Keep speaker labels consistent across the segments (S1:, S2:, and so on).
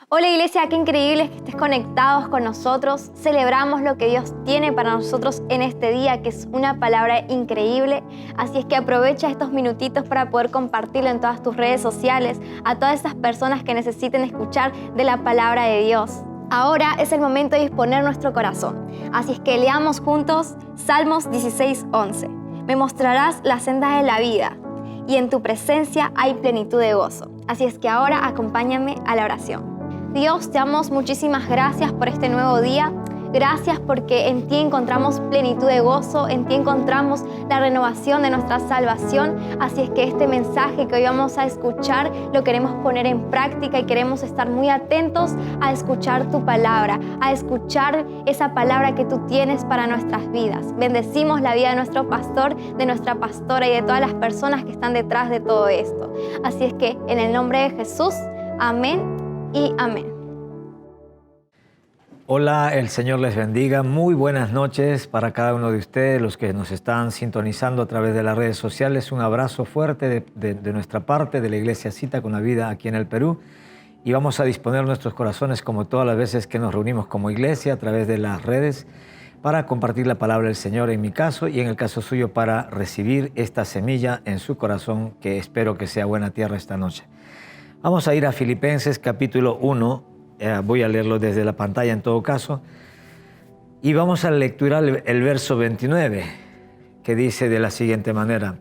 S1: Hola Iglesia, qué increíble que estés conectados con nosotros. Celebramos lo que Dios tiene para nosotros en este día, que es una palabra increíble. Así es que aprovecha estos minutitos para poder compartirlo en todas tus redes sociales a todas esas personas que necesiten escuchar de la palabra de Dios. Ahora es el momento de disponer nuestro corazón. Así es que leamos juntos Salmos 16:11. Me mostrarás la senda de la vida y en tu presencia hay plenitud de gozo. Así es que ahora acompáñame a la oración. Dios, te damos muchísimas gracias por este nuevo día. Gracias porque en ti encontramos plenitud de gozo, en ti encontramos la renovación de nuestra salvación. Así es que este mensaje que hoy vamos a escuchar lo queremos poner en práctica y queremos estar muy atentos a escuchar tu palabra, a escuchar esa palabra que tú tienes para nuestras vidas. Bendecimos la vida de nuestro pastor, de nuestra pastora y de todas las personas que están detrás de todo esto. Así es que en el nombre de Jesús, amén y amén.
S2: Hola, el Señor les bendiga. Muy buenas noches para cada uno de ustedes, los que nos están sintonizando a través de las redes sociales. Un abrazo fuerte de nuestra parte, de la Iglesia Cita con la Vida aquí en el Perú. Y vamos a disponer nuestros corazones, como todas las veces que nos reunimos como iglesia, a través de las redes, para compartir la palabra del Señor en mi caso y en el caso suyo para recibir esta semilla en su corazón, que espero que sea buena tierra esta noche. Vamos a ir a Filipenses capítulo 1, voy a leerlo desde la pantalla en todo caso, y vamos a lecturar el verso 29, que dice de la siguiente manera: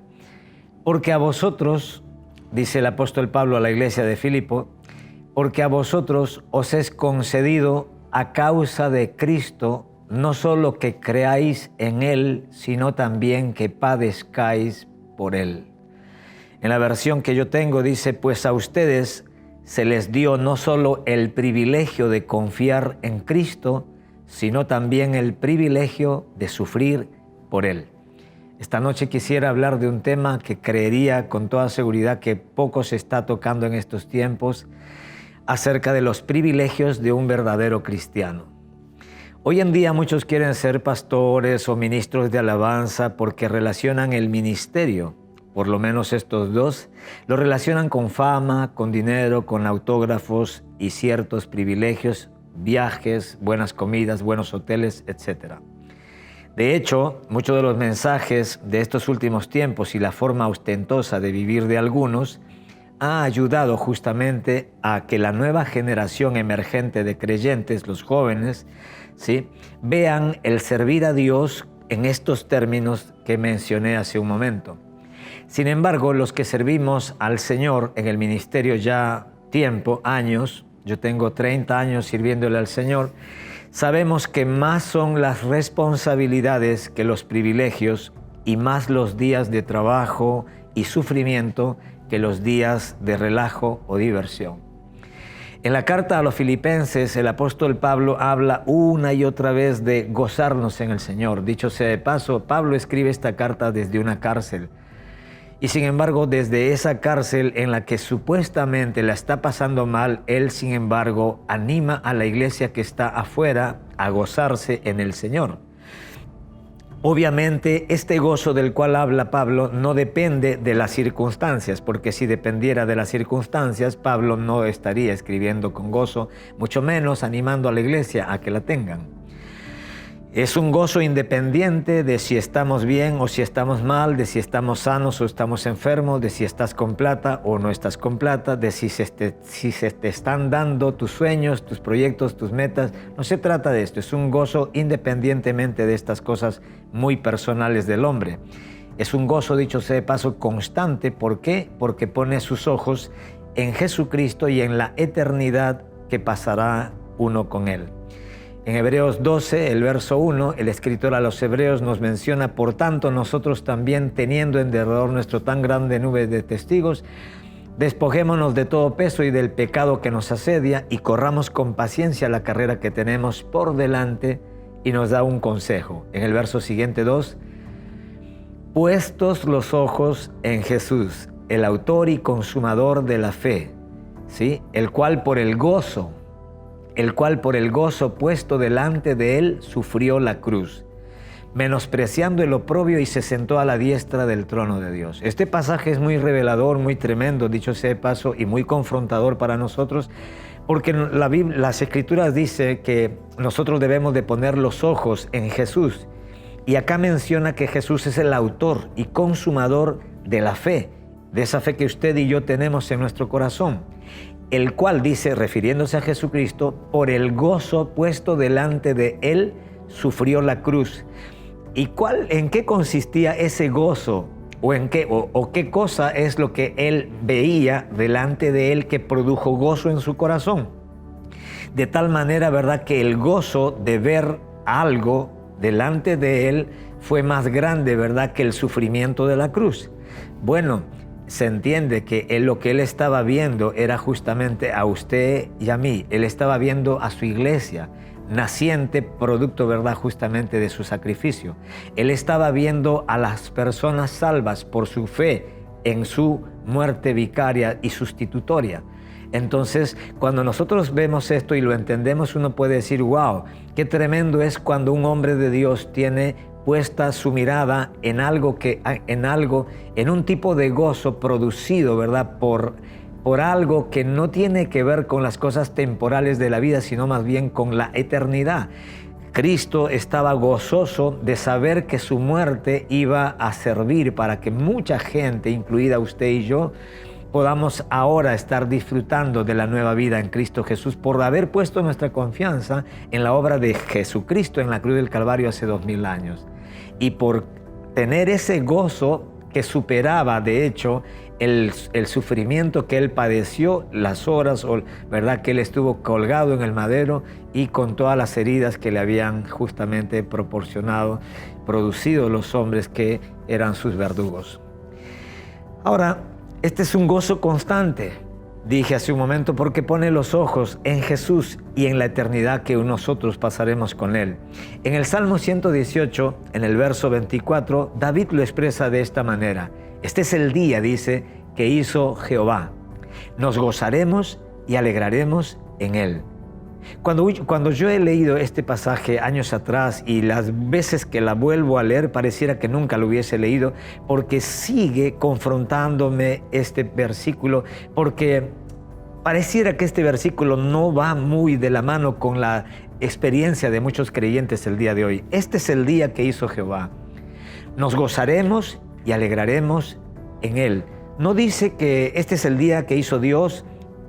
S2: porque a vosotros, dice el apóstol Pablo a la iglesia de Filipo, porque a vosotros os es concedido a causa de Cristo, no solo que creáis en Él, sino también que padezcáis por Él. En la versión que yo tengo dice: pues a ustedes se les dio no solo el privilegio de confiar en Cristo, sino también el privilegio de sufrir por Él. Esta noche quisiera hablar de un tema que creería con toda seguridad que poco se está tocando en estos tiempos, acerca de los privilegios de un verdadero cristiano. Hoy en día muchos quieren ser pastores o ministros de alabanza porque relacionan el ministerio, por lo menos estos dos, lo relacionan con fama, con dinero, con autógrafos y ciertos privilegios, viajes, buenas comidas, buenos hoteles, etc. De hecho, muchos de los mensajes de estos últimos tiempos y la forma ostentosa de vivir de algunos ha ayudado justamente a que la nueva generación emergente de creyentes, los jóvenes, ¿sí?, vean el servir a Dios en estos términos que mencioné hace un momento. Sin embargo, los que servimos al Señor en el ministerio ya tiempo, años, yo tengo 30 años sirviéndole al Señor, sabemos que más son las responsabilidades que los privilegios y más los días de trabajo y sufrimiento que los días de relajo o diversión. En la carta a los Filipenses, el apóstol Pablo habla una y otra vez de gozarnos en el Señor. Dicho sea de paso, Pablo escribe esta carta desde una cárcel. Y sin embargo, desde esa cárcel en la que supuestamente la está pasando mal, él sin embargo anima a la iglesia que está afuera a gozarse en el Señor. Obviamente, este gozo del cual habla Pablo no depende de las circunstancias, porque si dependiera de las circunstancias, Pablo no estaría escribiendo con gozo, mucho menos animando a la iglesia a que la tengan. Es un gozo independiente de si estamos bien o si estamos mal, de si estamos sanos o estamos enfermos, de si estás con plata o no estás con plata, de si se te están dando tus sueños, tus proyectos, tus metas. No se trata de esto, es un gozo independientemente de estas cosas muy personales del hombre. Es un gozo, dicho sea de paso, constante. ¿Por qué? Porque pone sus ojos en Jesucristo y en la eternidad que pasará uno con Él. En Hebreos 12, el verso 1, el escritor a los hebreos nos menciona: por tanto, nosotros también, teniendo en derredor nuestro tan grande nube de testigos, despojémonos de todo peso y del pecado que nos asedia y corramos con paciencia la carrera que tenemos por delante. Y nos da un consejo. En el verso siguiente 2, puestos los ojos en Jesús, el autor y consumador de la fe, ¿sí?, el cual por el gozo puesto delante de él sufrió la cruz, menospreciando el oprobio, y se sentó a la diestra del trono de Dios. Este pasaje es muy revelador, muy tremendo, dicho sea de paso, y muy confrontador para nosotros, Porque las Escrituras dicen que nosotros debemos de poner los ojos en Jesús. Y acá menciona que Jesús es el autor y consumador de la fe, de esa fe que usted y yo tenemos en nuestro corazón, el cual dice, refiriéndose a Jesucristo, por el gozo puesto delante de él, sufrió la cruz. ¿Y en qué consistía ese gozo? ¿O qué cosa es lo que él veía delante de él que produjo gozo en su corazón? De tal manera, ¿verdad?, que el gozo de ver algo delante de él fue más grande, ¿verdad?, que el sufrimiento de la cruz. Bueno, se entiende que lo que él estaba viendo era justamente a usted y a mí. Él estaba viendo a su iglesia, naciente, producto, ¿verdad?, justamente de su sacrificio. Él estaba viendo a las personas salvas por su fe en su muerte vicaria y sustitutoria. Entonces, cuando nosotros vemos esto y lo entendemos, uno puede decir, wow, qué tremendo es cuando un hombre de Dios tiene puesta su mirada en un tipo de gozo producido, ¿verdad?, por algo que no tiene que ver con las cosas temporales de la vida, sino más bien con la eternidad. Cristo estaba gozoso de saber que su muerte iba a servir para que mucha gente, incluida usted y yo, podamos ahora estar disfrutando de la nueva vida en Cristo Jesús por haber puesto nuestra confianza en la obra de Jesucristo en la cruz del Calvario hace 2000 años. Y por tener ese gozo que superaba, de hecho, el sufrimiento que él padeció, las horas, ¿verdad?, que él estuvo colgado en el madero y con todas las heridas que le habían justamente producido los hombres que eran sus verdugos. Ahora, este es un gozo constante, dije hace un momento, porque pone los ojos en Jesús y en la eternidad que nosotros pasaremos con él. En el Salmo 118, en el verso 24, David lo expresa de esta manera. Este es el día, dice, que hizo Jehová. Nos gozaremos y alegraremos en él. Cuando yo he leído este pasaje años atrás y las veces que la vuelvo a leer, pareciera que nunca lo hubiese leído, porque sigue confrontándome este versículo, porque pareciera que este versículo no va muy de la mano con la experiencia de muchos creyentes el día de hoy. Este es el día que hizo Jehová. Nos gozaremos y alegraremos en él. No dice que este es el día que hizo Dios.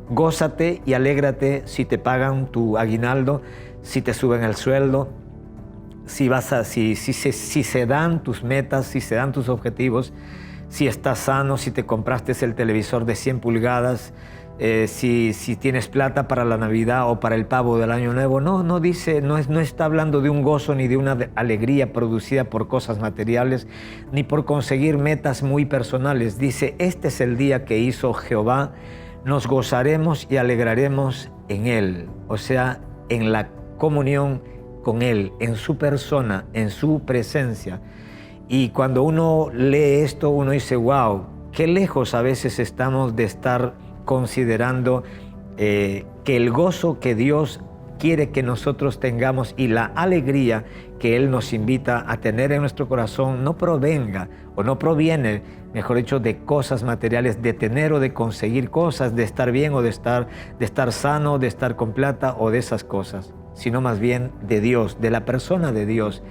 S2: Gózate y alégrate si te pagan tu aguinaldo, si te suben el sueldo, si se dan tus metas, si se dan tus objetivos, si estás sano, si te compraste el televisor de 100 pulgadas, si tienes plata para la Navidad o para el pavo del Año Nuevo. No está hablando de un gozo ni de una alegría producida por cosas materiales, ni por conseguir metas muy personales. Dice, este es el día que hizo Jehová. Nos gozaremos y alegraremos en él, o sea, en la comunión con él, en su persona, en su presencia. Y cuando uno lee esto, uno dice, wow, qué lejos a veces estamos de estar considerando que el gozo que Dios quiere que nosotros tengamos y la alegría que Él nos invita a tener en nuestro corazón no provenga o no proviene, mejor dicho, de cosas materiales, de tener o de conseguir cosas, de estar bien o de estar sano, de estar con plata o de esas cosas, sino más bien de Dios, de la persona de Dios,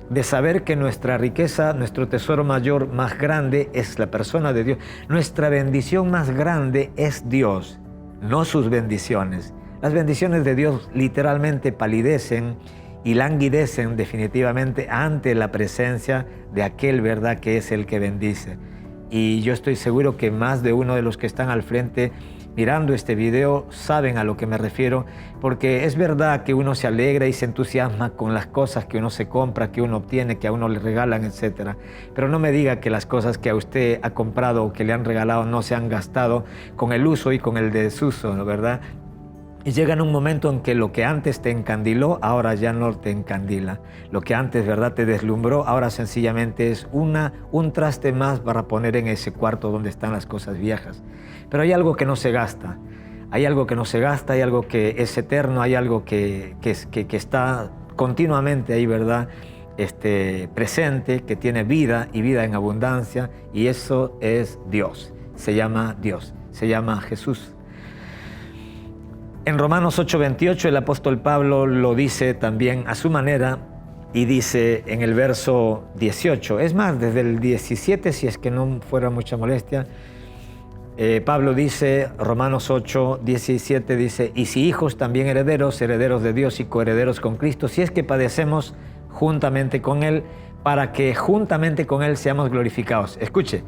S2: de saber que nuestra riqueza, nuestro tesoro mayor, más grande es la persona de Dios. Nuestra bendición más grande es Dios, no sus bendiciones. Las bendiciones de Dios literalmente palidecen y languidecen definitivamente ante la presencia de aquel, ¿verdad?, que es el que bendice. Y yo estoy seguro que más de uno de los que están al frente mirando este video saben a lo que me refiero, porque es verdad que uno se alegra y se entusiasma con las cosas que uno se compra, que uno obtiene, que a uno le regalan, etc. Pero no me diga que las cosas que a usted ha comprado o que le han regalado no se han gastado con el uso y con el desuso, ¿no, verdad? Y llega en un momento en que lo que antes te encandiló, ahora ya no te encandila. Lo que antes, ¿verdad?, te deslumbró, ahora sencillamente es un traste más para poner en ese cuarto donde están las cosas viejas. Pero hay algo que no se gasta. Hay algo que no se gasta, hay algo que es eterno, hay algo que está continuamente ahí, ¿verdad?, presente, que tiene vida y vida en abundancia, y eso es Dios. Se llama Dios, se llama Jesús. En Romanos 8:28 el apóstol Pablo lo dice también a su manera y dice en el verso 18, es más, desde el 17, si es que no fuera mucha molestia, Pablo dice, Romanos 8:17 dice, y si hijos también herederos, herederos de Dios y coherederos con Cristo, si es que padecemos juntamente con Él, para que juntamente con Él seamos glorificados. Escuche,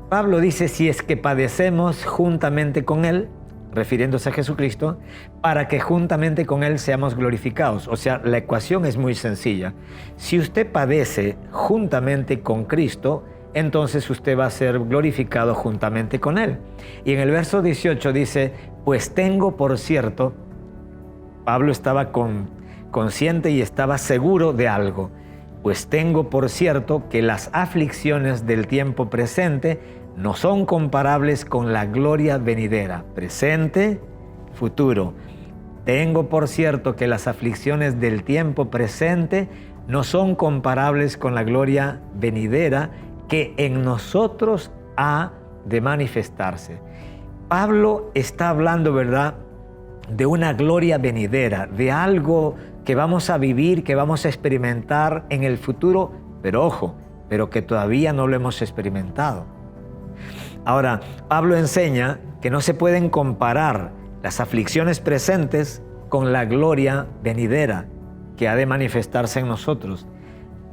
S2: Pablo dice, si es que padecemos juntamente con Él, refiriéndose a Jesucristo, para que juntamente con Él seamos glorificados. O sea, la ecuación es muy sencilla. Si usted padece juntamente con Cristo, entonces usted va a ser glorificado juntamente con Él. Y en el verso 18 dice, pues tengo por cierto, Pablo estaba consciente y estaba seguro de algo, pues tengo por cierto que las aflicciones del tiempo presente no son comparables con la gloria venidera. Presente, futuro. Tengo por cierto que las aflicciones del tiempo presente no son comparables con la gloria venidera que en nosotros ha de manifestarse. Pablo está hablando, ¿verdad?, de una gloria venidera, de algo que vamos a vivir, que vamos a experimentar en el futuro, pero ojo, pero que todavía no lo hemos experimentado. Ahora, Pablo enseña que no se pueden comparar las aflicciones presentes con la gloria venidera que ha de manifestarse en nosotros,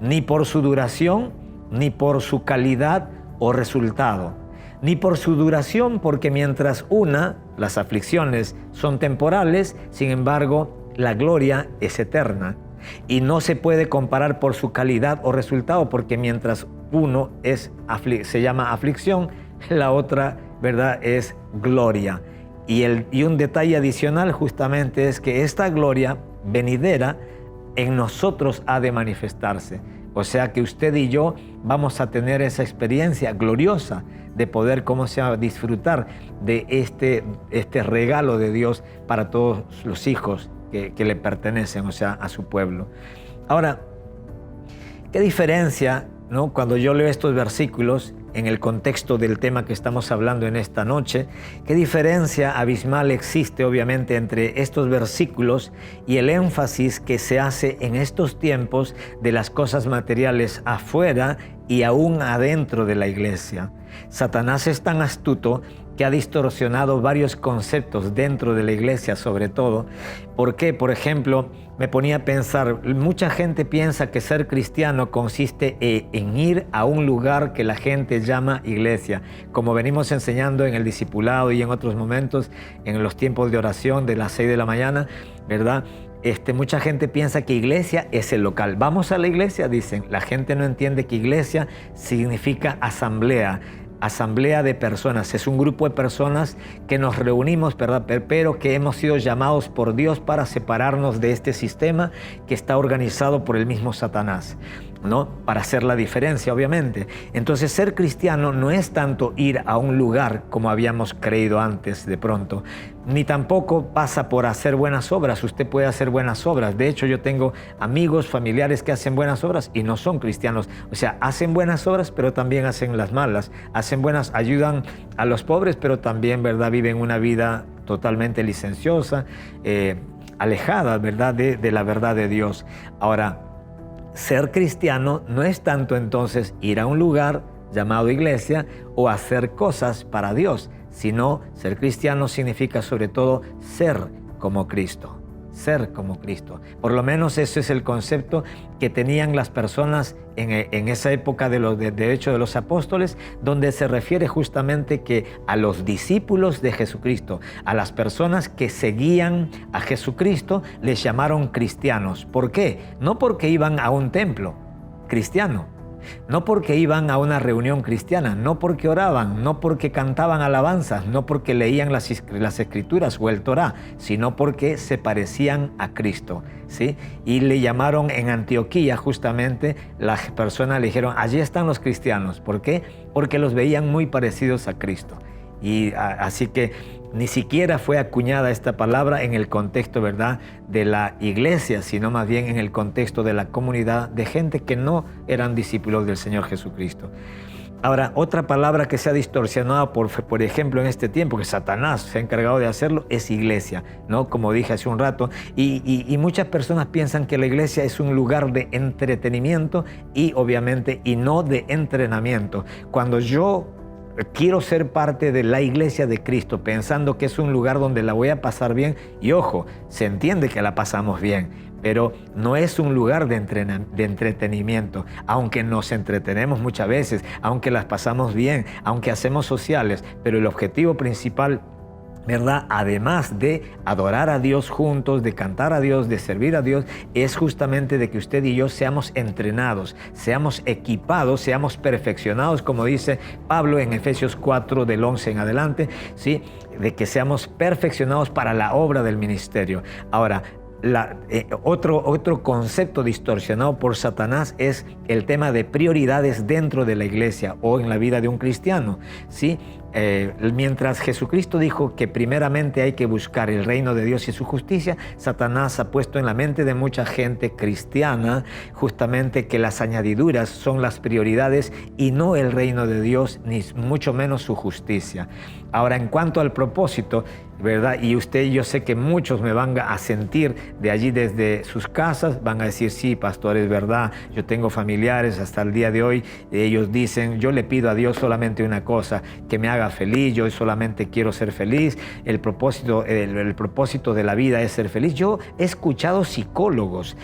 S2: ni por su duración, ni por su calidad o resultado, ni por su duración, porque mientras las aflicciones son temporales, sin embargo, la gloria es eterna. Y no se puede comparar por su calidad o resultado, porque mientras uno se llama aflicción, la otra, ¿verdad?, es gloria. Y un detalle adicional justamente es que esta gloria venidera en nosotros ha de manifestarse. O sea que usted y yo vamos a tener esa experiencia gloriosa de poder, disfrutar de este regalo de Dios para todos los hijos que le pertenecen, o sea, a su pueblo. Ahora, ¿qué diferencia, ¿no?, cuando yo leo estos versículos en el contexto del tema que estamos hablando en esta noche? ¿Qué diferencia abismal existe, obviamente, entre estos versículos y el énfasis que se hace en estos tiempos de las cosas materiales afuera y aún adentro de la iglesia? Satanás es tan astuto que ha distorsionado varios conceptos dentro de la iglesia, sobre todo. ¿Por qué? Por ejemplo, me ponía a pensar, mucha gente piensa que ser cristiano consiste en ir a un lugar que la gente llama iglesia, como venimos enseñando en el discipulado y en otros momentos, en los tiempos de oración de las 6 de la mañana, ¿verdad? Mucha gente piensa que iglesia es el local. Vamos a la iglesia, dicen. La gente no entiende que iglesia significa asamblea. Asamblea de personas, es un grupo de personas que nos reunimos, ¿verdad?, pero que hemos sido llamados por Dios para separarnos de este sistema que está organizado por el mismo Satanás, ¿no?, para hacer la diferencia, obviamente. Entonces, ser cristiano no es tanto ir a un lugar como habíamos creído antes de pronto, ni tampoco pasa por hacer buenas obras. Usted puede hacer buenas obras. De hecho, yo tengo amigos, familiares que hacen buenas obras y no son cristianos. O sea, hacen buenas obras, pero también hacen las malas. Ayudan a los pobres, pero también, ¿verdad?, viven una vida totalmente licenciosa, alejada, ¿verdad?, de la verdad de Dios. Ahora, ser cristiano no es tanto entonces ir a un lugar llamado iglesia o hacer cosas para Dios, sino ser cristiano significa sobre todo ser como Cristo. Ser como Cristo. Por lo menos ese es el concepto que tenían las personas en esa época de hecho de los apóstoles, donde se refiere justamente que a los discípulos de Jesucristo, a las personas que seguían a Jesucristo, les llamaron cristianos. ¿Por qué? No porque iban a un templo cristiano, no porque iban a una reunión cristiana, no porque oraban, no porque cantaban alabanzas, no porque leían las escrituras o el Torá, sino porque se parecían a Cristo, ¿sí? Y le llamaron en Antioquía, justamente, las personas le dijeron, allí están los cristianos. ¿Por qué? Porque los veían muy parecidos a Cristo. Y así que ni siquiera fue acuñada esta palabra en el contexto, ¿verdad?, de la iglesia, sino más bien en el contexto de la comunidad de gente que no eran discípulos del Señor Jesucristo. Ahora, otra palabra que se ha distorsionado, por ejemplo, en este tiempo, que Satanás se ha encargado de hacerlo, es iglesia, ¿no? Como dije hace un rato. Y muchas personas piensan que la iglesia es un lugar de entretenimiento y obviamente, y no de entrenamiento. Cuando yo quiero ser parte de la iglesia de Cristo, pensando que es un lugar donde la voy a pasar bien, y ojo, se entiende que la pasamos bien, pero no es un lugar de entretenimiento, aunque nos entretenemos muchas veces, aunque las pasamos bien, aunque hacemos sociales, pero el objetivo principal, ¿verdad? Además de adorar a Dios juntos, de cantar a Dios, de servir a Dios, es justamente de que usted y yo seamos entrenados, seamos equipados, seamos perfeccionados, como dice Pablo en Efesios 4, del 11 en adelante, ¿sí? De que seamos perfeccionados para la obra del ministerio. Ahora, otro concepto distorsionado por Satanás es el tema de prioridades dentro de la iglesia o en la vida de un cristiano, ¿sí? Mientras Jesucristo dijo que primeramente hay que buscar el reino de Dios y su justicia, Satanás ha puesto en la mente de mucha gente cristiana justamente que las añadiduras son las prioridades y no el reino de Dios, ni mucho menos su justicia. Ahora, en cuanto al propósito, ¿verdad? Y yo sé que muchos me van a sentir de allí desde sus casas, van a decir, sí, pastor, es verdad, yo tengo familiares hasta el día de hoy, ellos dicen, yo le pido a Dios solamente una cosa, que me haga feliz, yo solamente quiero ser feliz, el propósito de la vida es ser feliz. Yo he escuchado psicólogas,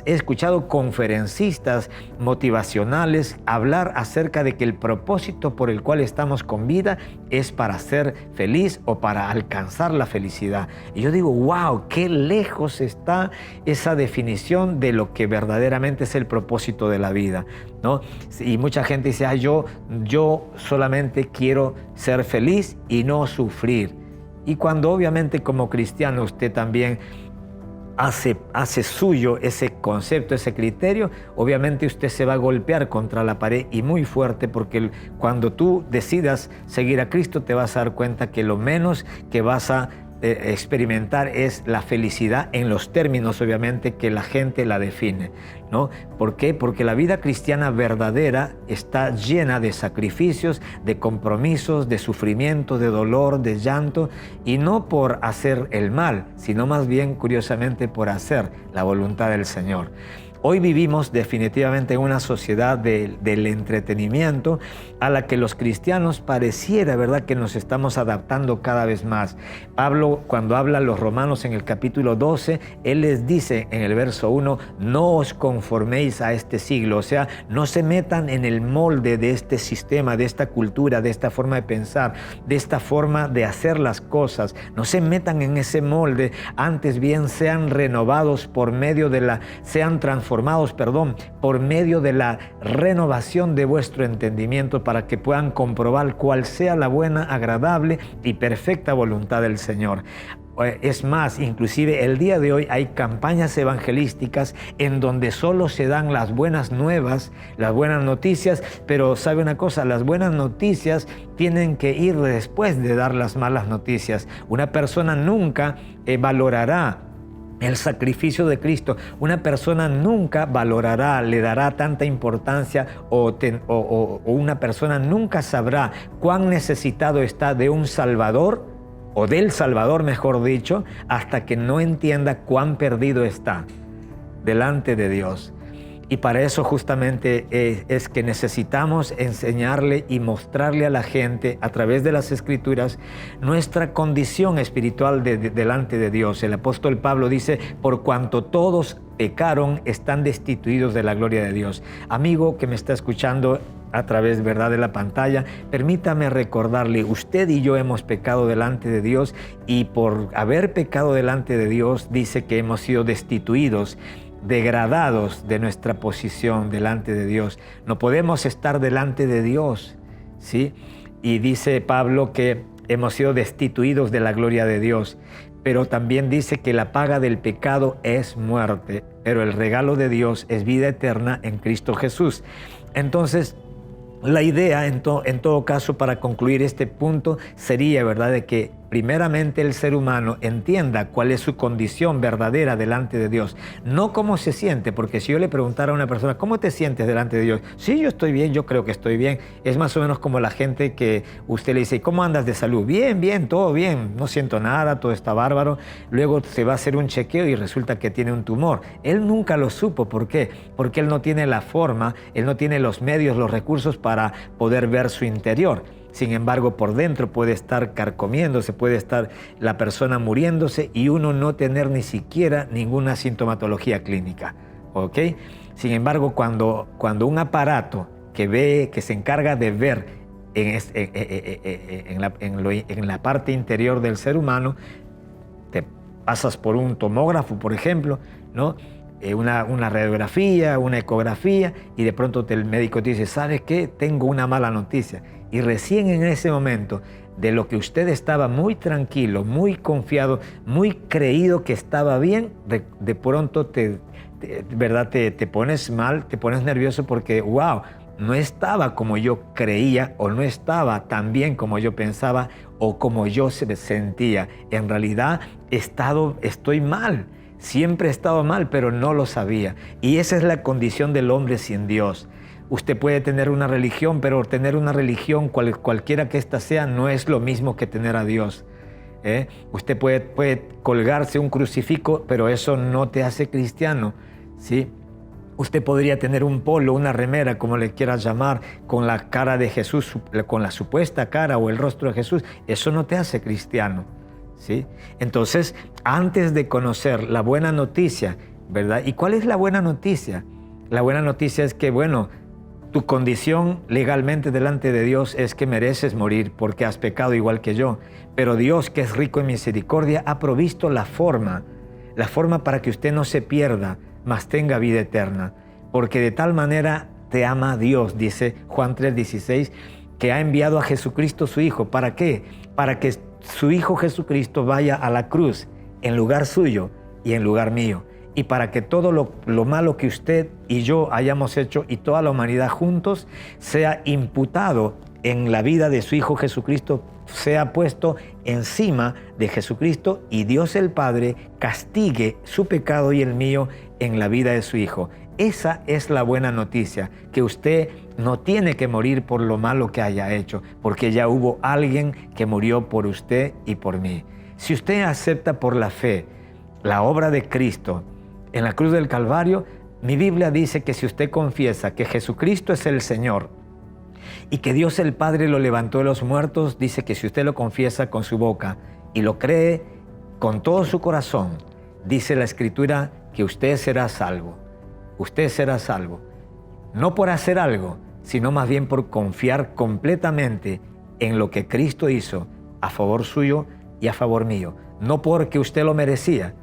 S2: he escuchado conferencistas motivacionales hablar acerca de que el propósito por el cual estamos con vida es para ser feliz o para alcanzar la felicidad. Y yo digo, wow, qué lejos está esa definición de lo que verdaderamente es el propósito de la vida, ¿no? Y mucha gente dice, yo solamente quiero ser feliz y no sufrir. Y cuando obviamente como cristiano usted también hace suyo ese concepto, ese criterio, obviamente usted se va a golpear contra la pared y muy fuerte, porque cuando tú decidas seguir a Cristo te vas a dar cuenta que lo menos que vas a experimentar es la felicidad en los términos obviamente que la gente la define, ¿no? ¿Por qué? Porque la vida cristiana verdadera está llena de sacrificios, de compromisos, de sufrimiento, de dolor, de llanto, y no por hacer el mal, sino más bien, curiosamente, por hacer la voluntad del Señor. Hoy vivimos definitivamente en una sociedad del entretenimiento a la que los cristianos pareciera, ¿verdad?, que nos estamos adaptando cada vez más. Pablo, cuando habla a los romanos en el capítulo 12, él les dice en el verso 1, no os conforméis a este siglo, o sea, no se metan en el molde de este sistema, de esta cultura, de esta forma de pensar, de esta forma de hacer las cosas, no se metan en ese molde, antes bien sean renovados por medio de sean transformados por medio de la renovación de vuestro entendimiento para que puedan comprobar cuál sea la buena, agradable y perfecta voluntad del Señor. Es más, inclusive el día de hoy hay campañas evangelísticas en donde solo se dan las buenas nuevas, las buenas noticias, pero ¿sabe una cosa? Las buenas noticias tienen que ir después de dar las malas noticias. Una persona nunca valorará el sacrificio de Cristo. Una persona nunca valorará, le dará tanta importancia o una persona nunca sabrá cuán necesitado está de un Salvador o del Salvador, mejor dicho, hasta que no entienda cuán perdido está delante de Dios. Y para eso justamente es que necesitamos enseñarle y mostrarle a la gente a través de las Escrituras nuestra condición espiritual delante de Dios. El apóstol Pablo dice, por cuanto todos pecaron, están destituidos de la gloria de Dios. Amigo que me está escuchando a través, ¿verdad?, de la pantalla, permítame recordarle, usted y yo hemos pecado delante de Dios, y por haber pecado delante de Dios dice que hemos sido destituidos, degradados de nuestra posición delante de Dios. No podemos estar delante de Dios, ¿sí? Y dice Pablo que hemos sido destituidos de la gloria de Dios, pero también dice que la paga del pecado es muerte, pero el regalo de Dios es vida eterna en Cristo Jesús. Entonces, la idea en todo caso, para concluir este punto, sería, ¿verdad?, de que primeramente el ser humano entienda cuál es su condición verdadera delante de Dios, no cómo se siente, porque si yo le preguntara a una persona, ¿cómo te sientes delante de Dios? Sí, yo estoy bien, yo creo que estoy bien. Es más o menos como la gente que usted le dice, ¿cómo andas de salud? Bien, bien, todo bien, no siento nada, todo está bárbaro. Luego se va a hacer un chequeo y resulta que tiene un tumor. Él nunca lo supo. ¿Por qué? Porque él no tiene la forma, él no tiene los medios, los recursos para poder ver su interior. Sin embargo, por dentro puede estar carcomiéndose, puede estar la persona muriéndose y uno no tener ni siquiera ninguna sintomatología clínica, ¿ok? Sin embargo, cuando un aparato que ve, que se encarga de ver en la parte interior del ser humano, te pasas por un tomógrafo, por ejemplo, ¿no? Una radiografía, una ecografía, y de pronto el médico te dice, ¿sabes qué? Tengo una mala noticia. Y recién en ese momento, de lo que usted estaba muy tranquilo, muy confiado, muy creído que estaba bien, de pronto te pones mal, te pones nervioso porque, wow, no estaba como yo creía, o no estaba tan bien como yo pensaba, o como yo se sentía. En realidad estoy mal. Siempre he estado mal, pero no lo sabía. Y esa es la condición del hombre sin Dios. Usted puede tener una religión, pero tener una religión, cualquiera que ésta sea, no es lo mismo que tener a Dios. Usted puede colgarse un crucifijo, pero eso no te hace cristiano, ¿sí? Usted podría tener un polo, una remera, como le quieras llamar, con la cara de Jesús, con la supuesta cara o el rostro de Jesús. Eso no te hace cristiano, ¿sí? Entonces, antes de conocer la buena noticia, ¿verdad? ¿Y cuál es la buena noticia? La buena noticia es que, bueno, tu condición legalmente delante de Dios es que mereces morir porque has pecado igual que yo. Pero Dios, que es rico en misericordia, ha provisto la forma para que usted no se pierda, mas tenga vida eterna. Porque de tal manera te ama Dios, dice Juan 3:16, que ha enviado a Jesucristo su Hijo. ¿Para qué? Para que su Hijo Jesucristo vaya a la cruz en lugar suyo y en lugar mío. Y para que todo lo malo que usted y yo hayamos hecho y toda la humanidad juntos sea imputado en la vida de su Hijo Jesucristo, sea puesto encima de Jesucristo y Dios el Padre castigue su pecado y el mío en la vida de su Hijo. Esa es la buena noticia, que usted no tiene que morir por lo malo que haya hecho, porque ya hubo alguien que murió por usted y por mí. Si usted acepta por la fe la obra de Cristo en la cruz del Calvario, mi Biblia dice que si usted confiesa que Jesucristo es el Señor y que Dios el Padre lo levantó de los muertos, dice que si usted lo confiesa con su boca y lo cree con todo su corazón, dice la Escritura que usted será salvo. Usted será salvo, no por hacer algo, sino más bien por confiar completamente en lo que Cristo hizo a favor suyo y a favor mío. No porque usted lo merecía,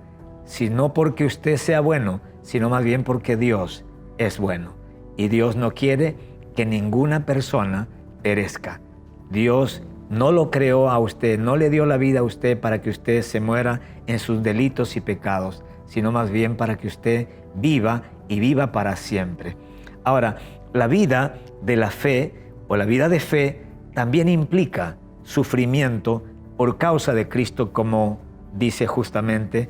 S2: sino porque usted sea bueno, sino más bien porque Dios es bueno. Y Dios no quiere que ninguna persona perezca. Dios no lo creó a usted, no le dio la vida a usted para que usted se muera en sus delitos y pecados, sino más bien para que usted viva y viva para siempre. Ahora, la vida de la fe o la vida de fe también implica sufrimiento por causa de Cristo, como dice justamente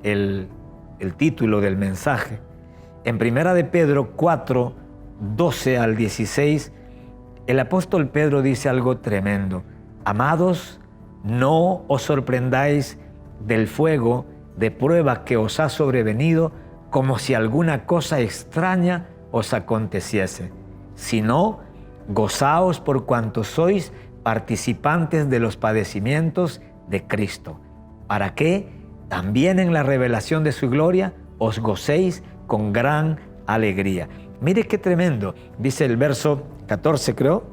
S2: el título del mensaje. En 1 de Pedro 4, 12 al 16, el apóstol Pedro dice algo tremendo. Amados, no os sorprendáis del fuego de prueba que os ha sobrevenido como si alguna cosa extraña os aconteciese, sino gozaos por cuanto sois participantes de los padecimientos de Cristo, para que también en la revelación de su gloria os gocéis con gran alegría. Mire qué tremendo, dice el verso 14, creo.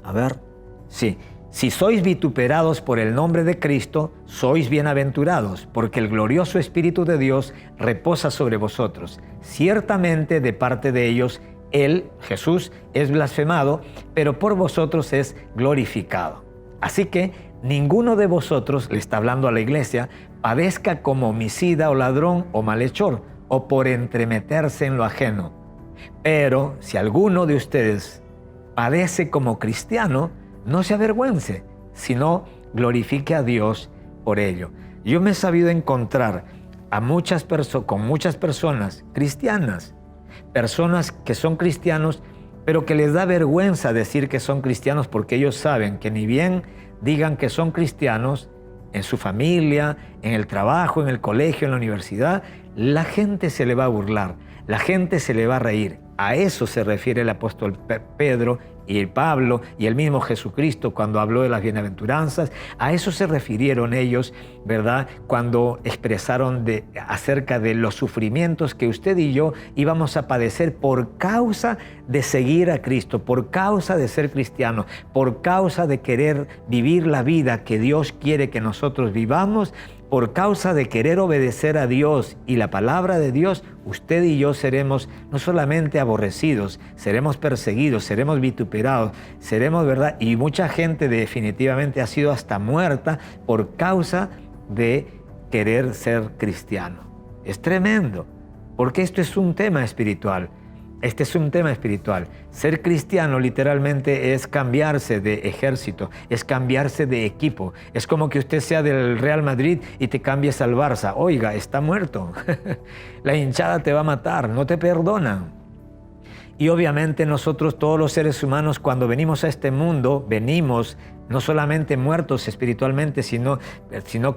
S2: A ver, sí. Si sois vituperados por el nombre de Cristo, sois bienaventurados, porque el glorioso Espíritu de Dios reposa sobre vosotros. Ciertamente de parte de ellos, Él, Jesús, es blasfemado, pero por vosotros es glorificado. Así que ninguno de vosotros, le está hablando a la iglesia, padezca como homicida o ladrón o malhechor, o por entremeterse en lo ajeno. Pero si alguno de ustedes padece como cristiano, no se avergüence, sino glorifique a Dios por ello. Yo me he sabido encontrar con muchas personas cristianas, personas que son cristianos, pero que les da vergüenza decir que son cristianos porque ellos saben que ni bien digan que son cristianos, en su familia, en el trabajo, en el colegio, en la universidad, la gente se le va a burlar, la gente se le va a reír. A eso se refiere el apóstol Pedro y el Pablo y el mismo Jesucristo cuando habló de las bienaventuranzas. A eso se refirieron ellos, ¿verdad? Cuando expresaron acerca de los sufrimientos que usted y yo íbamos a padecer por causa de seguir a Cristo, por causa de ser cristianos, por causa de querer vivir la vida que Dios quiere que nosotros vivamos. Por causa de querer obedecer a Dios y la palabra de Dios, usted y yo seremos no solamente aborrecidos, seremos perseguidos, seremos vituperados, seremos, ¿verdad? Y mucha gente definitivamente ha sido hasta muerta por causa de querer ser cristiano. Es tremendo, porque esto es un tema espiritual. Este es un tema espiritual. Ser cristiano literalmente es cambiarse de ejército, es cambiarse de equipo. Es como que usted sea del Real Madrid y te cambies al Barça. Oiga, está muerto. La hinchada te va a matar, no te perdonan. Y obviamente nosotros, todos los seres humanos, cuando venimos a este mundo, venimos no solamente muertos espiritualmente, sino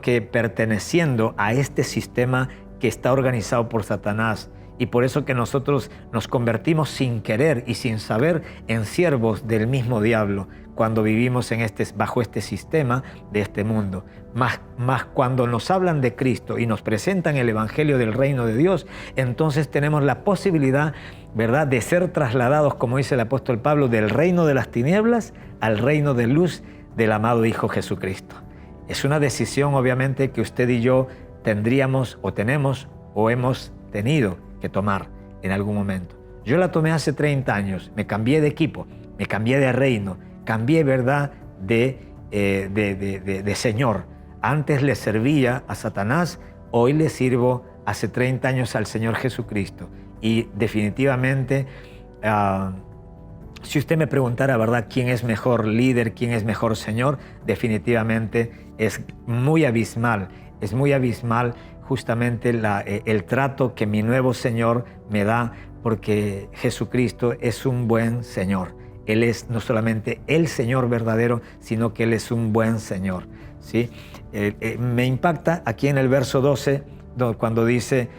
S2: que perteneciendo a este sistema que está organizado por Satanás. Y por eso que nosotros nos convertimos sin querer y sin saber en siervos del mismo diablo cuando vivimos bajo este sistema de este mundo. Más cuando nos hablan de Cristo y nos presentan el Evangelio del Reino de Dios, entonces tenemos la posibilidad, ¿verdad?, de ser trasladados, como dice el apóstol Pablo, del reino de las tinieblas al reino de luz del amado Hijo Jesucristo. Es una decisión, obviamente, que usted y yo tendríamos o tenemos o hemos tenido que tomar en algún momento. Yo la tomé hace 30 años, me cambié de equipo, me cambié de reino, cambié, ¿verdad?, de Señor. Antes le servía a Satanás, hoy le sirvo hace 30 años al Señor Jesucristo. Y definitivamente, si usted me preguntara, ¿verdad?, quién es mejor líder, quién es mejor Señor, definitivamente es muy abismal justamente el trato que mi nuevo Señor me da, porque Jesucristo es un buen Señor. Él es no solamente el Señor verdadero, sino que Él es un buen Señor, ¿sí? Me impacta aquí en el verso 12, cuando dice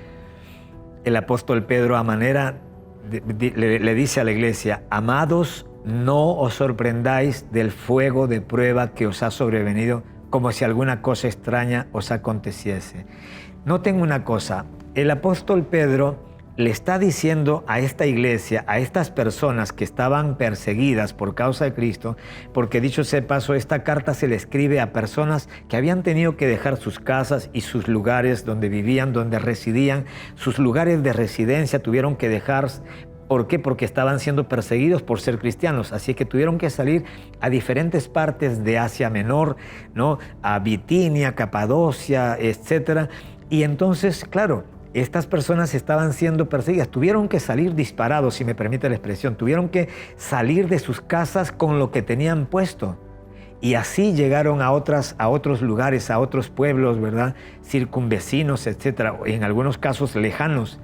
S2: el apóstol Pedro le dice a la iglesia: amados, no os sorprendáis del fuego de prueba que os ha sobrevenido, como si alguna cosa extraña os aconteciese. Noten una cosa, el apóstol Pedro le está diciendo a esta iglesia, a estas personas que estaban perseguidas por causa de Cristo, porque dicho sea de paso, esta carta se le escribe a personas que habían tenido que dejar sus casas y sus lugares donde vivían, donde residían, sus lugares de residencia tuvieron que dejar. ¿Por qué? Porque estaban siendo perseguidos por ser cristianos, así que tuvieron que salir a diferentes partes de Asia Menor, ¿no?, a Bitinia, Capadocia, etcétera. Y entonces, claro, estas personas estaban siendo perseguidas, tuvieron que salir disparados, si me permite la expresión, tuvieron que salir de sus casas con lo que tenían puesto. Y así llegaron a otros lugares, a otros pueblos, ¿verdad?, circunvecinos, etcétera, en algunos casos lejanos.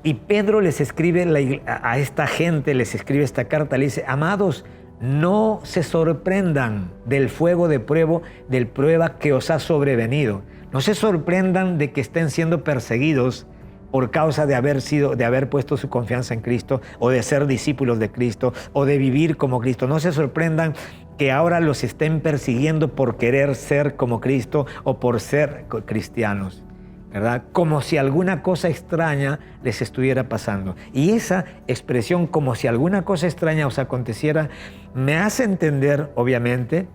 S2: Y Pedro les escribe a esta gente, les escribe esta carta, le dice: amados, no se sorprendan del fuego de prueba que os ha sobrevenido. No se sorprendan de que estén siendo perseguidos por causa de haber puesto su confianza en Cristo, o de ser discípulos de Cristo, o de vivir como Cristo. No se sorprendan que ahora los estén persiguiendo por querer ser como Cristo o por ser cristianos, ¿verdad? Como si alguna cosa extraña les estuviera pasando. Y esa expresión, como si alguna cosa extraña os aconteciera, me hace entender, obviamente,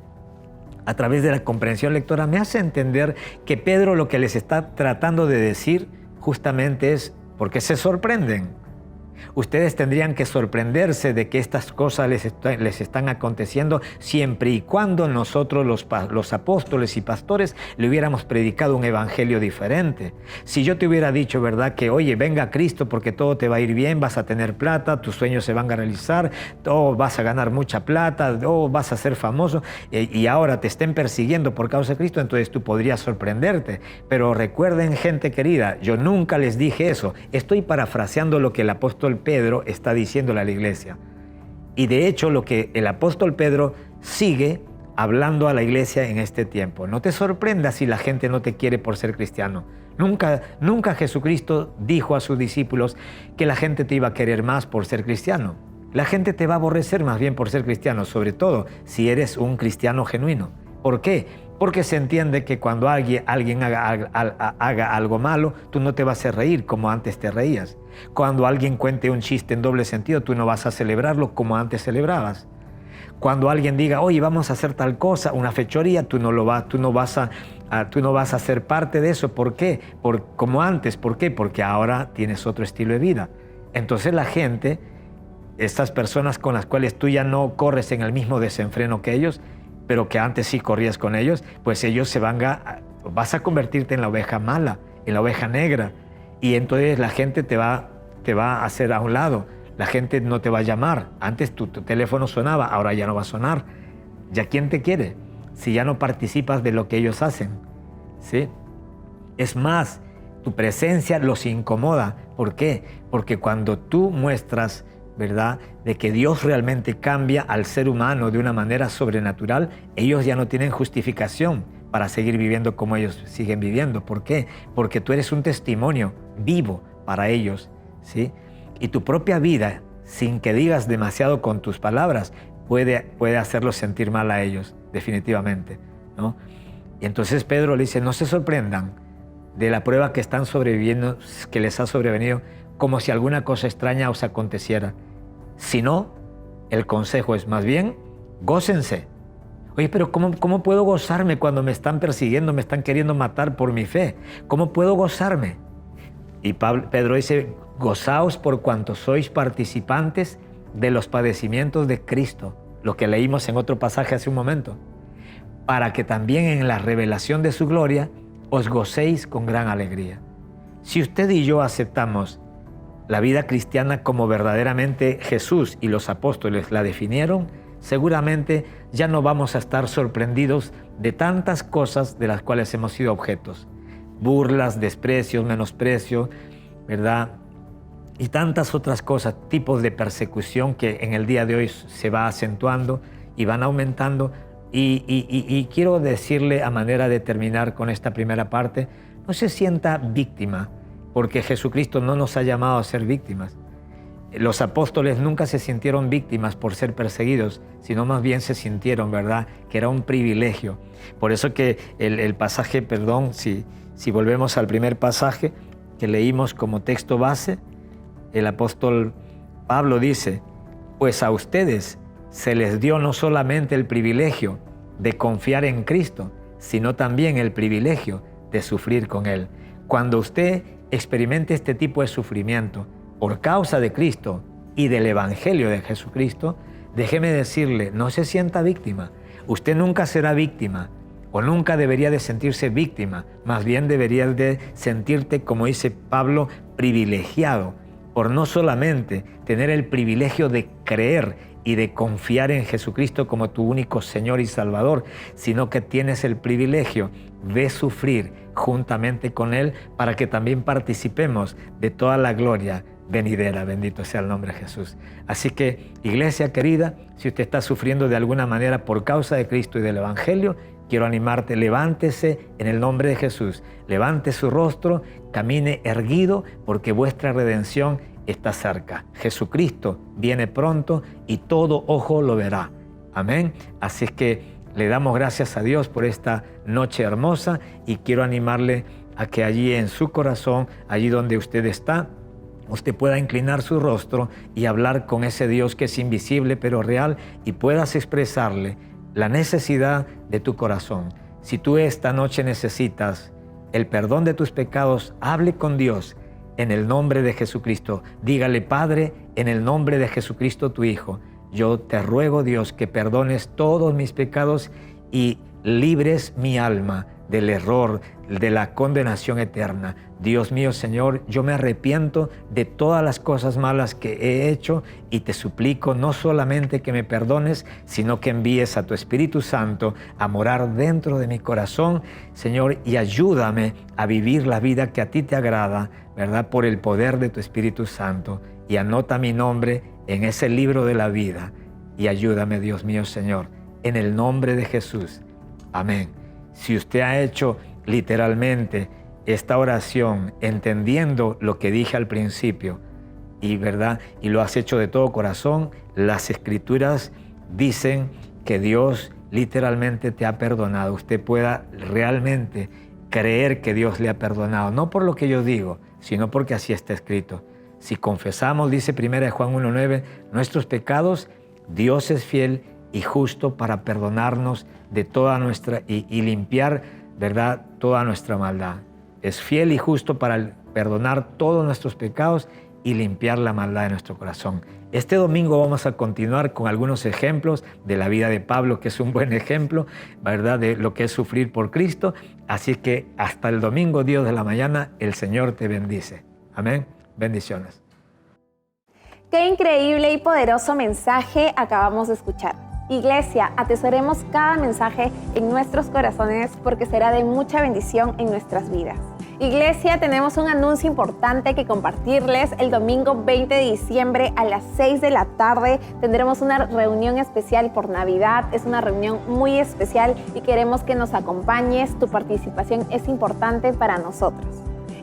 S2: a través de la comprensión lectora, me hace entender que Pedro lo que les está tratando de decir justamente es: ¿por qué se sorprenden? Ustedes tendrían que sorprenderse de que estas cosas les están aconteciendo siempre y cuando nosotros los apóstoles y pastores le hubiéramos predicado un evangelio diferente. Si yo te hubiera dicho, ¿verdad? Que oye, venga Cristo porque todo te va a ir bien, vas a tener plata, tus sueños se van a realizar, vas a ganar mucha plata, vas a ser famoso y ahora te estén persiguiendo por causa de Cristo, entonces tú podrías sorprenderte. Pero recuerden, gente querida, yo nunca les dije eso. Estoy parafraseando lo que el apóstol Pedro está diciéndole a la iglesia. Y de hecho lo que el apóstol Pedro sigue hablando a la iglesia en este tiempo. No te sorprendas si la gente no te quiere por ser cristiano. Nunca Jesucristo dijo a sus discípulos que la gente te iba a querer más por ser cristiano. La gente te va a aborrecer más bien por ser cristiano, sobre todo si eres un cristiano genuino. ¿Por qué? Porque se entiende que cuando alguien haga algo malo, tú no te vas a reír como antes te reías. Cuando alguien cuente un chiste en doble sentido, tú no vas a celebrarlo como antes celebrabas. Cuando alguien diga, oye, vamos a hacer tal cosa, una fechoría, tú no vas a ser parte de eso. ¿Por qué? Como antes. ¿Por qué? Porque ahora tienes otro estilo de vida. Entonces la gente, estas personas con las cuales tú ya no corres en el mismo desenfreno que ellos, pero que antes sí corrías con ellos, pues ellos vas a convertirte en la oveja mala, en la oveja negra. Y entonces la gente te va a hacer a un lado. La gente no te va a llamar. Antes tu teléfono sonaba, ahora ya no va a sonar. ¿Ya quién te quiere? Si ya no participas de lo que ellos hacen, ¿sí? Es más, tu presencia los incomoda. ¿Por qué? Porque cuando tú muestras, ¿verdad?, de que Dios realmente cambia al ser humano de una manera sobrenatural, ellos ya no tienen justificación para seguir viviendo como ellos siguen viviendo. ¿Por qué? Porque tú eres un testimonio vivo para ellos, ¿sí? Y tu propia vida, sin que digas demasiado con tus palabras, puede hacerlos sentir mal a ellos, definitivamente, ¿no? Y entonces Pedro le dice, no se sorprendan de la prueba que están sobreviviendo, que les ha sobrevenido, como si alguna cosa extraña os aconteciera. Si no, el consejo es más bien, gócense. Oye, pero ¿cómo puedo gozarme cuando me están persiguiendo, me están queriendo matar por mi fe? ¿Cómo puedo gozarme? Y Pedro dice, gozaos por cuanto sois participantes de los padecimientos de Cristo, lo que leímos en otro pasaje hace un momento, para que también en la revelación de su gloria os gocéis con gran alegría. Si usted y yo aceptamos la vida cristiana como verdaderamente Jesús y los apóstoles la definieron, seguramente ya no vamos a estar sorprendidos de tantas cosas de las cuales hemos sido objetos. Burlas, desprecios, menosprecio, ¿verdad? Y tantas otras cosas, tipos de persecución que en el día de hoy se va acentuando y van aumentando. Y quiero decirle a manera de terminar con esta primera parte, no se sienta víctima, porque Jesucristo no nos ha llamado a ser víctimas. Los apóstoles nunca se sintieron víctimas por ser perseguidos, sino más bien se sintieron, ¿verdad?, que era un privilegio. Por eso que el pasaje, si volvemos al primer pasaje que leímos como texto base, el apóstol Pablo dice, pues a ustedes se les dio no solamente el privilegio de confiar en Cristo, sino también el privilegio de sufrir con Él. Cuando usted experimente este tipo de sufrimiento por causa de Cristo y del Evangelio de Jesucristo, déjeme decirle, no se sienta víctima. Usted nunca será víctima o nunca debería de sentirse víctima. Más bien debería de sentirte, como dice Pablo, privilegiado por no solamente tener el privilegio de creer y de confiar en Jesucristo como tu único Señor y Salvador, sino que tienes el privilegio de sufrir juntamente con Él para que también participemos de toda la gloria venidera. Bendito sea el nombre de Jesús. Así que, iglesia querida, si usted está sufriendo de alguna manera por causa de Cristo y del Evangelio, quiero animarte, levántese en el nombre de Jesús. Levante su rostro, camine erguido, porque vuestra redención está cerca. Jesucristo viene pronto y todo ojo lo verá. Amén. Así es que le damos gracias a Dios por esta noche hermosa y quiero animarle a que allí en su corazón, allí donde usted está, usted pueda inclinar su rostro y hablar con ese Dios que es invisible pero real y puedas expresarle la necesidad de tu corazón. Si tú esta noche necesitas el perdón de tus pecados, hable con Dios. en el nombre de Jesucristo. Dígale: Padre, en el nombre de Jesucristo, tu Hijo, yo te ruego, Dios, que perdones todos mis pecados y libres mi alma del error, de la condenación eterna. Dios mío, Señor, yo me arrepiento de todas las cosas malas que he hecho y te suplico no solamente que me perdones, sino que envíes a tu Espíritu Santo a morar dentro de mi corazón, Señor, y ayúdame a vivir la vida que a ti te agrada, ¿verdad? Por el poder de tu Espíritu Santo. Y anota mi nombre en ese libro de la vida. Y ayúdame, Dios mío, Señor, en el nombre de Jesús. Amén. Si usted ha hecho literalmente esta oración entendiendo lo que dije al principio y lo has hecho de todo corazón, las Escrituras dicen que Dios literalmente te ha perdonado. Usted pueda realmente creer que Dios le ha perdonado, no por lo que yo digo, sino porque así está escrito. Si confesamos, dice 1 Juan 1:9, nuestros pecados, Dios es fiel y justo para perdonarnos de toda nuestra y limpiar, ¿verdad?, toda nuestra maldad. Es fiel y justo para perdonar todos nuestros pecados y limpiar la maldad de nuestro corazón. Este domingo vamos a continuar con algunos ejemplos de la vida de Pablo, que es un buen ejemplo, ¿verdad?, de lo que es sufrir por Cristo. Así que hasta el domingo, Dios de la mañana, el Señor te bendice. Amén. Bendiciones.
S3: Qué increíble y poderoso mensaje acabamos de escuchar. Iglesia, atesoremos cada mensaje en nuestros corazones porque será de mucha bendición en nuestras vidas. Iglesia, tenemos un anuncio importante que compartirles. El domingo 20 de diciembre a las 6 de la tarde tendremos una reunión especial por Navidad. Es una reunión muy especial y queremos que nos acompañes. Tu participación es importante para nosotros.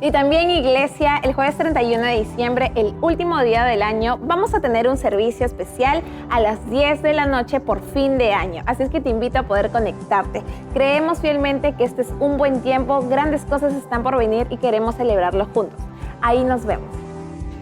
S3: Y también, Iglesia, el jueves 31 de diciembre, el último día del año, vamos a tener un servicio especial a las 10 de la noche por fin de año. Así es que te invito a poder conectarte. Creemos fielmente que este es un buen tiempo, grandes cosas están por venir y queremos celebrarlo juntos. Ahí nos vemos.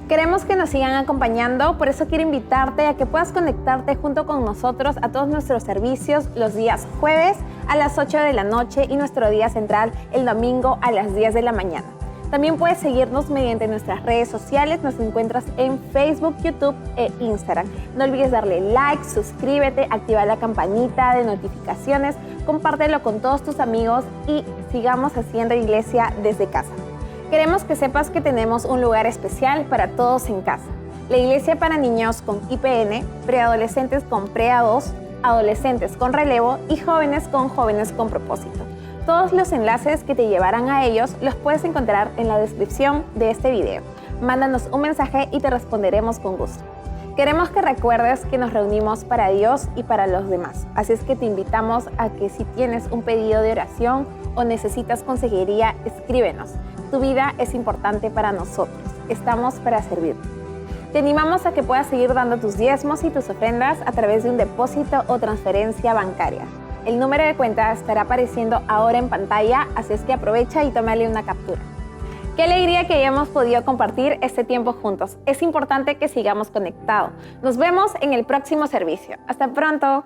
S3: Queremos que nos sigan acompañando, por eso quiero invitarte a que puedas conectarte junto con nosotros a todos nuestros servicios los días jueves a las 8 de la noche y nuestro día central el domingo a las 10 de la mañana. También puedes seguirnos mediante nuestras redes sociales. Nos encuentras en Facebook, YouTube e Instagram. No olvides darle like, suscríbete, activa la campanita de notificaciones, compártelo con todos tus amigos y sigamos haciendo iglesia desde casa. Queremos que sepas que tenemos un lugar especial para todos en casa. La iglesia para niños con IPN, preadolescentes con PREA 2, adolescentes con relevo y jóvenes con propósito. Todos los enlaces que te llevarán a ellos los puedes encontrar en la descripción de este video. Mándanos un mensaje y te responderemos con gusto. Queremos que recuerdes que nos reunimos para Dios y para los demás. Así es que te invitamos a que si tienes un pedido de oración o necesitas consejería, escríbenos. Tu vida es importante para nosotros. Estamos para servirte. Te animamos a que puedas seguir dando tus diezmos y tus ofrendas a través de un depósito o transferencia bancaria. El número de cuenta estará apareciendo ahora en pantalla, así es que aprovecha y tómale una captura. Qué alegría que hayamos podido compartir este tiempo juntos. Es importante que sigamos conectados. Nos vemos en el próximo servicio. Hasta pronto.